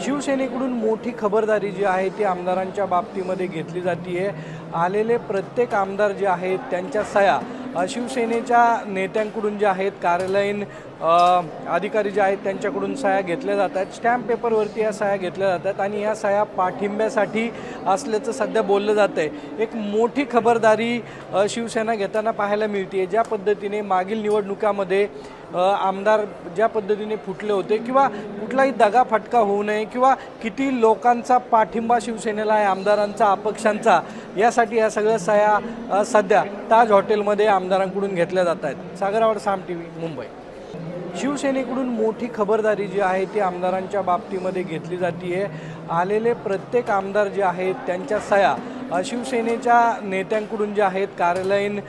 शिवसेनेकडून मोठी खबरदारी जी आहे ती आमदारांच्या बाबतीमध्ये घेतली जाते। आलेले प्रत्येक आमदार जे आहेत त्यांच्या सह्या शिवसेनेच्या नेत्यांकडून जे आहेत कार्यालयीन अधिकारी जे आहेत त्यांच्याकडून सह्या घेतल्या जातात। स्टॅम्प पेपरवरती या सह्या घेतल्या जातात आणि या सह्या पाठिंब्यासाठी असल्याचं सध्या बोललं जातंय। एक मोठी खबरदारी शिवसेना घेताना पाहायला मिळते। ज्या पद्धतीने मागील निवडणुकामध्ये आमदार ज्या पद्धतीने फुटले होते किंवा कुठलाही दगाफटका होऊ नये किंवा किती लोकांचा पाठिंबा शिवसेनेला आहे आमदारांचा अपक्षांचा, यासाठी या सगळ्या सह्या सध्या ताज हॉटेलमध्ये आमदारांकडून घेतल्या जात आहेत। सागरावर साम टीव्ही मुंबई। शिवसेनेकडून मोठी खबरदारी जी आहे ती आमदारांच्या बाबतीमध्ये घेतली जाते। आलेले प्रत्येक आमदार जे आहेत त्यांच्या सह्या शिवसेनेच्या नेत्यांकडून जे आहेत कार्यालयीन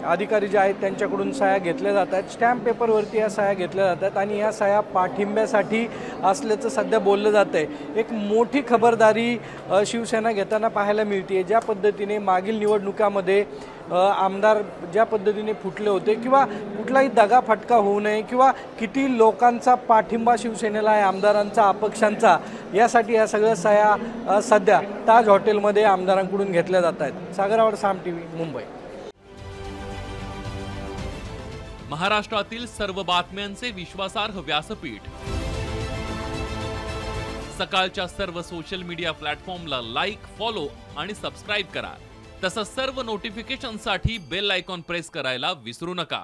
अधिकारी जे आहेत त्यांच्याकडून सह्या घेतल्या जातात। स्टॅम्प पेपरवरती या सह्या घेतल्या जातात आणि या सह्या पाठिंब्यासाठी असल्याचं सध्या बोललं जातंय। एक मोठी खबरदारी शिवसेना घेताना पाहायला मिळते। ज्या पद्धतीने मागील निवडणुकामध्ये आमदार ज्या पद्धतीने फुटले होते किंवा कुठलाही दगाफटका होऊ नये किंवा किती लोकांचा पाठिंबा शिवसेनेला आहे आमदारांचा अपक्षांचा, यासाठी या सगळ्या सह्या सध्या ताज हॉटेलमध्ये आमदारांकडून घेतल्या जात आहेत। सागरावर साम टीव्ही मुंबई। महाराष्ट्रातील सर्व बातम्यांचे विश्वासार्ह व्यासपीठ, सकाळच्या सर्व सोशल मीडिया प्लॅटफॉर्मला लाईक, फॉलो आणि सबस्क्राइब करा। तसंच सर्व नोटिफिकेशनसाठी बेल आयकॉन प्रेस करायला विसरू नका।